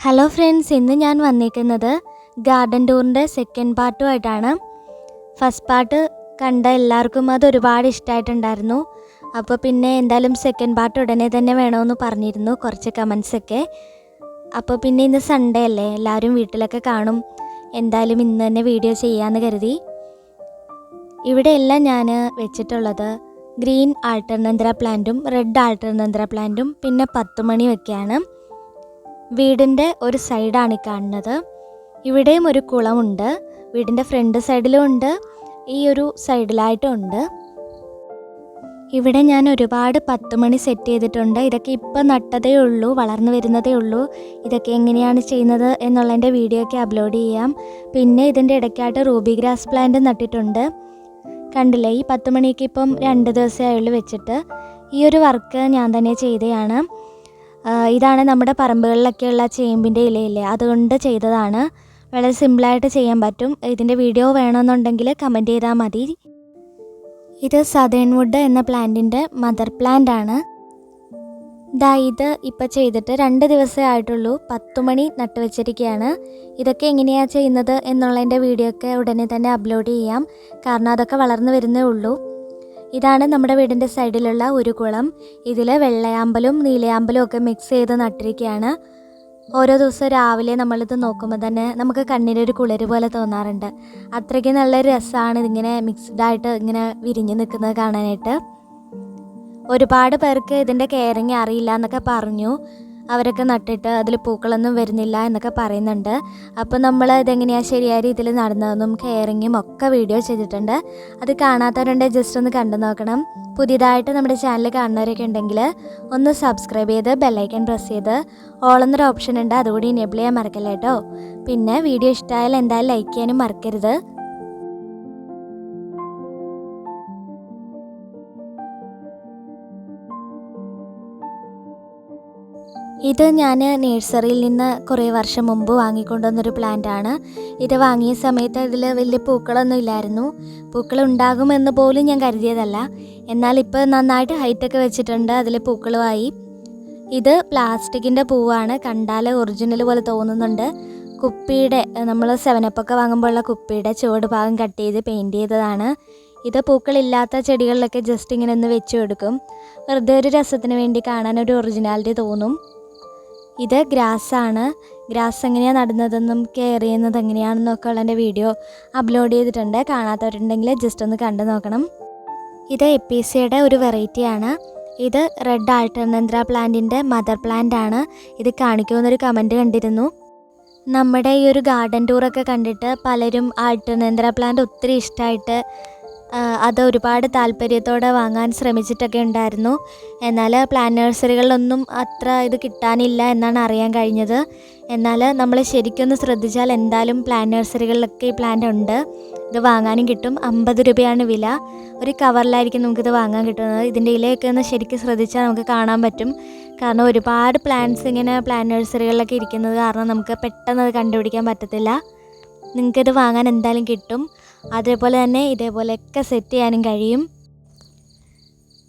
Hello friends, ഇന്ന് ഞാൻ വന്നിരിക്കുന്നത് ഗാർഡൻ ടൂറിൻ്റെ സെക്കൻഡ് പാർട്ടുമായിട്ടാണ്. ഫസ്റ്റ് പാർട്ട് കണ്ട എല്ലാവർക്കും അത് ഒരുപാട് ഇഷ്ടമായിട്ടുണ്ടായിരുന്നു. അപ്പോൾ പിന്നെ എന്തായാലും സെക്കൻഡ് പാർട്ട് ഉടനെ തന്നെ വേണമെന്ന് പറഞ്ഞിരുന്നു കുറച്ച് കമൻസൊക്കെ. അപ്പോൾ പിന്നെ ഇന്ന് സൺഡേ അല്ലേ, എല്ലാവരും വീട്ടിലൊക്കെ കാണും. എന്തായാലും ഇന്ന് തന്നെ വീഡിയോ ചെയ്യാമെന്ന് കരുതി. ഇവിടെയെല്ലാം ഞാൻ വെച്ചിട്ടുള്ളത് ഗ്രീൻ ആൾട്ടർനേന്ത്ര പ്ലാന്റും റെഡ് ആൾട്ടർനേന്ത്ര പ്ലാന്റും പിന്നെ 10 മണി ഒക്കെയാണ്. വീടിൻ്റെ ഒരു സൈഡാണ് ഈ കാണുന്നത്. ഇവിടെയും ഒരു കുളമുണ്ട്. വീടിൻ്റെ ഫ്രണ്ട് സൈഡിലും ഉണ്ട്, ഈ ഒരു സൈഡിലായിട്ടും ഉണ്ട്. ഇവിടെ ഞാൻ ഒരുപാട് 10 മണി സെറ്റ് ചെയ്തിട്ടുണ്ട്. ഇതൊക്കെ ഇപ്പം നട്ടതേ ഉള്ളൂ, വളർന്നു വരുന്നതേ ഉള്ളൂ. ഇതൊക്കെ എങ്ങനെയാണ് ചെയ്യുന്നത് എന്നുള്ളതിൻ്റെ വീഡിയോ ഒക്കെ അപ്ലോഡ് ചെയ്യാം. പിന്നെ ഇതിൻ്റെ ഇടയ്ക്കായിട്ട് റൂബി ഗ്രാസ് പ്ലാന്റ് നട്ടിട്ടുണ്ട്. കണ്ടില്ലേ, ഈ 10 മണിക്ക് ഇപ്പം 2 ദിവസമേ ആയുള്ളൂ വെച്ചിട്ട്. ഈ ഒരു വർക്ക് ഞാൻ തന്നെ ചെയ്തതാണ്. ഇതാണ് നമ്മുടെ പറമ്പുകളിലൊക്കെയുള്ള ചേമ്പിൻ്റെ ഇലയില്ലേ, അതുകൊണ്ട് ചെയ്തതാണ്. വളരെ സിമ്പിളായിട്ട് ചെയ്യാൻ പറ്റും. ഇതിൻ്റെ വീഡിയോ വേണമെന്നുണ്ടെങ്കിൽ കമൻറ്റ് ചെയ്താൽ മതി. ഇത് സദേൺ വുഡ് എന്ന പ്ലാന്റിൻ്റെ മദർ പ്ലാന്റ് ആണ്. ഇത് ഇപ്പോൾ ചെയ്തിട്ട് 2 ദിവസമേ ആയിട്ടുള്ളൂ. 10 മണി നട്ട് വെച്ചിരിക്കുകയാണ്. ഇതൊക്കെ എങ്ങനെയാണ് ചെയ്യുന്നത് എന്നുള്ളതിൻ്റെ വീഡിയോ ഒക്കെ ഉടനെ തന്നെ അപ്ലോഡ് ചെയ്യാം, കാരണം അതൊക്കെ വളർന്നു വരുന്നേ ഉള്ളൂ. ഇതാണ് നമ്മുടെ വീടിൻ്റെ സൈഡിലുള്ള ഒരു കുളം. ഇതിൽ വെള്ളയാമ്പലും നീലയാമ്പലും ഒക്കെ മിക്സ് ചെയ്ത് നട്ടിരിക്കുകയാണ്. ഓരോ ദിവസം രാവിലെ നമ്മളിത് നോക്കുമ്പോൾ തന്നെ നമുക്ക് കണ്ണിനൊരു കുളിര് പോലെ തോന്നാറുണ്ട്. അത്രയ്ക്ക് നല്ലൊരു രസമാണ് ഇതിങ്ങനെ മിക്സ്ഡായിട്ട് ഇങ്ങനെ വിരിഞ്ഞ് നിൽക്കുന്നത് കാണാനായിട്ട്. ഒരുപാട് പേർക്ക് ഇതിൻ്റെ കെയറിങ് അറിയില്ല എന്നൊക്കെ പറഞ്ഞു. അവരൊക്കെ നട്ടിട്ട് അതിൽ പൂക്കളൊന്നും വരുന്നില്ല എന്നൊക്കെ പറയുന്നുണ്ട്. അപ്പോൾ നമ്മൾ ഇതെങ്ങനെയാണ് ശരിയായ രീതിയിൽ നടന്നതെന്നും കെയറിങ്ങും ഒക്കെ വീഡിയോ ചെയ്തിട്ടുണ്ട്. അത് കാണാത്തവരുണ്ടെങ്കിൽ ജസ്റ്റ് ഒന്ന് കണ്ടു നോക്കണം. പുതിയതായിട്ട് നമ്മുടെ ചാനൽ കാണുന്നവരൊക്കെ ഉണ്ടെങ്കിൽ ഒന്ന് സബ്സ്ക്രൈബ് ചെയ്ത് ബെല്ലൈക്കൺ പ്രസ് ചെയ്ത് ഓൾ എന്നൊരു ഓപ്ഷൻ ഉണ്ട്, അതുകൂടി എനേബിൾ ചെയ്യാൻ മറക്കല്ലേ കേട്ടോ. പിന്നെ വീഡിയോ ഇഷ്ടമായാൽ എന്തായാലും ലൈക്ക് ചെയ്യാനും മറക്കരുത്. ഇത് ഞാൻ നേഴ്സറിയിൽ നിന്ന് കുറേ വർഷം മുമ്പ് വാങ്ങിക്കൊണ്ടുവന്നൊരു പ്ലാന്റാണ്. ഇത് വാങ്ങിയ സമയത്ത് ഇതിൽ വലിയ പൂക്കളൊന്നും ഇല്ലായിരുന്നു. പൂക്കൾ ഉണ്ടാകുമെന്ന് പോലും ഞാൻ കരുതിയതല്ല. എന്നാൽ ഇപ്പോൾ നന്നായിട്ട് ഹൈറ്റൊക്കെ വെച്ചിട്ടുണ്ട്, അതിൽ പൂക്കളുമായി. ഇത് പ്ലാസ്റ്റിക്കിൻ്റെ പൂവാണ്, കണ്ടാൽ ഒറിജിനൽ പോലെ തോന്നുന്നുണ്ട്. കുപ്പിയുടെ, നമ്മൾ 7up ഒക്കെ വാങ്ങുമ്പോഴുള്ള കുപ്പിയുടെ ചുവട് ഭാഗം കട്ട് ചെയ്ത് പെയിൻറ്റ് ചെയ്തതാണ്. ഇത് പൂക്കളില്ലാത്ത ചെടികളിലൊക്കെ ജസ്റ്റ് ഇങ്ങനെ ഒന്ന് വെച്ച് കൊടുക്കും. വെറുതെ ഒരു രസത്തിന് വേണ്ടി കാണാനൊരു ഒറിജിനാലിറ്റി തോന്നും. ഇത് ഗ്രാസാണ്. ഗ്രാസ് എങ്ങനെയാണ് നടുന്നതെന്നും കെയർ ചെയ്യുന്നത് എങ്ങനെയാണെന്നൊക്കെ ഉള്ളതിൻ്റെ വീഡിയോ അപ്ലോഡ് ചെയ്തിട്ടുണ്ട്. കാണാത്തവരുണ്ടെങ്കിൽ ജസ്റ്റ് ഒന്ന് കണ്ടു നോക്കണം. ഇത് എപ്പീസിയുടെ ഒരു വെറൈറ്റിയാണ്. ഇത് റെഡ് ആൾട്ടർനേന്ത്ര പ്ലാന്റിൻ്റെ മദർ പ്ലാന്റ് ആണ്. ഇത് കാണിക്കുമെന്നൊരു കമൻറ്റ് കണ്ടിരുന്നു. നമ്മുടെ ഈ ഒരു ഗാർഡൻ ടൂറൊക്കെ കണ്ടിട്ട് പലരും ആൾട്ടർനേന്ത്ര പ്ലാന്റ് ഒത്തിരി ഇഷ്ടമായിട്ട് അത് ഒരുപാട് താല്പര്യത്തോടെ വാങ്ങാൻ ശ്രമിച്ചിട്ടൊക്കെ ഉണ്ടായിരുന്നു. എന്നാൽ പ്ലാന്റ് നഴ്സറികളിലൊന്നും അത്ര ഇത് കിട്ടാനില്ല എന്നാണ് അറിയാൻ കഴിഞ്ഞത്. എന്നാൽ നമ്മൾ ശരിക്കൊന്ന് ശ്രദ്ധിച്ചാൽ എന്തായാലും പ്ലാന്റ് നഴ്സറികളിലൊക്കെ ഈ പ്ലാന്റ് ഉണ്ട്. ഇത് വാങ്ങാനും കിട്ടും. 50 രൂപയാണ് വില. ഒരു കവറിലായിരിക്കും നമുക്കിത് വാങ്ങാൻ കിട്ടുന്നത്. ഇതിൻ്റെ ഇലയൊക്കെ ഒന്ന് ശരിക്കും ശ്രദ്ധിച്ചാൽ നമുക്ക് കാണാൻ പറ്റും. കാരണം ഒരുപാട് പ്ലാന്റ്സ് ഇങ്ങനെ പ്ലാന്റ് നഴ്സറികളിലൊക്കെ ഇരിക്കുന്നത് കാരണം നമുക്ക് പെട്ടെന്ന് അത് കണ്ടുപിടിക്കാൻ പറ്റത്തില്ല. നിങ്ങൾക്കിത് വാങ്ങാൻ എന്തായാലും കിട്ടും. അതേപോലെ തന്നെ ഇതേപോലെയൊക്കെ സെറ്റ് ചെയ്യാനും കഴിയും.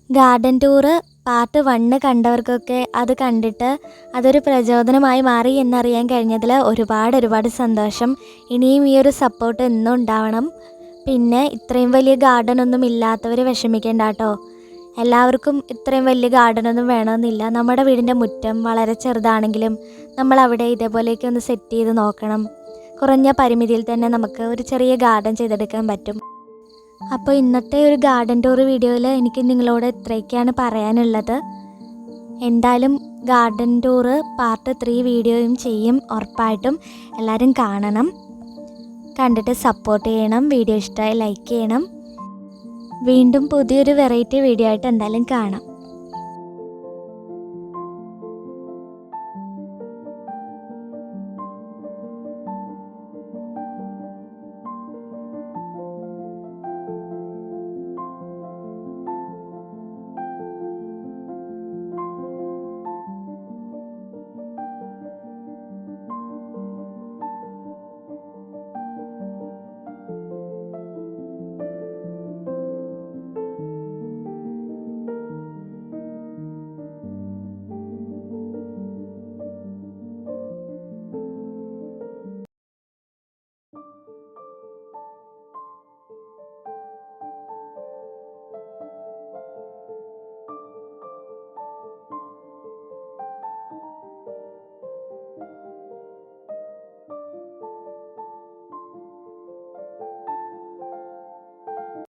ഗാർഡൻ ടൂറ് പാർട്ട് 1 കണ്ടവർക്കൊക്കെ അത് കണ്ടിട്ട് അതൊരു പ്രചോദനമായി മാറി എന്നറിയാൻ കഴിഞ്ഞതിൽ ഒരുപാട് സന്തോഷം. ഇനിയും ഈ ഒരു സപ്പോർട്ട് എന്നും ഉണ്ടാവണം. പിന്നെ ഇത്രയും വലിയ ഗാർഡനൊന്നും ഇല്ലാത്തവർ വിഷമിക്കേണ്ട കേട്ടോ. എല്ലാവർക്കും ഇത്രയും വലിയ ഗാർഡനൊന്നും വേണമെന്നില്ല. നമ്മുടെ വീടിൻ്റെ മുറ്റം വളരെ ചെറുതാണെങ്കിലും നമ്മളവിടെ ഇതേപോലെയൊക്കെ ഒന്ന് സെറ്റ് ചെയ്ത് നോക്കണം. കുറഞ്ഞ പരിമിതിയിൽ തന്നെ നമുക്ക് ഒരു ചെറിയ ഗാർഡൻ ചെയ്തെടുക്കാൻ പറ്റും. അപ്പോൾ ഇന്നത്തെ ഒരു ഗാർഡൻ ടൂർ വീഡിയോയിൽ എനിക്ക് നിങ്ങളോട് ഇത്രയൊക്കെയാണ് പറയാനുള്ളത്. എന്തായാലും ഗാർഡൻ ടൂറ് പാർട്ട് 3 വീഡിയോയും ചെയ്യും ഉറപ്പായിട്ടും. എല്ലാവരും കാണണം, കണ്ടിട്ട് സപ്പോർട്ട് ചെയ്യണം. വീഡിയോ ഇഷ്ടമായി ലൈക്ക് ചെയ്യണം. വീണ്ടും പുതിയൊരു വെറൈറ്റി വീഡിയോ ആയിട്ട് എന്തായാലും കാണാം.